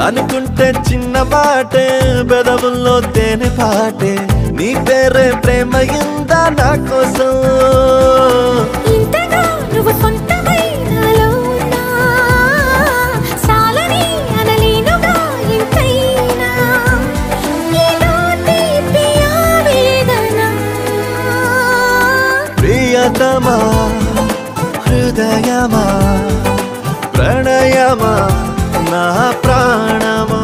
అనుకుంటే చిన్న మాటే బెదవుల్లో తేనె పాటే నీ పేరే ప్రేమయిందా నా కోసం ఇంతగా నువ్వు సొంతమై నాలో ఉన్నా సాలని అనలేనుగా ఇంతైనా నీలో తీపి ఆవేదన ప్రియతమా హృదయమా ప్రణయమా నా ప్రాణమా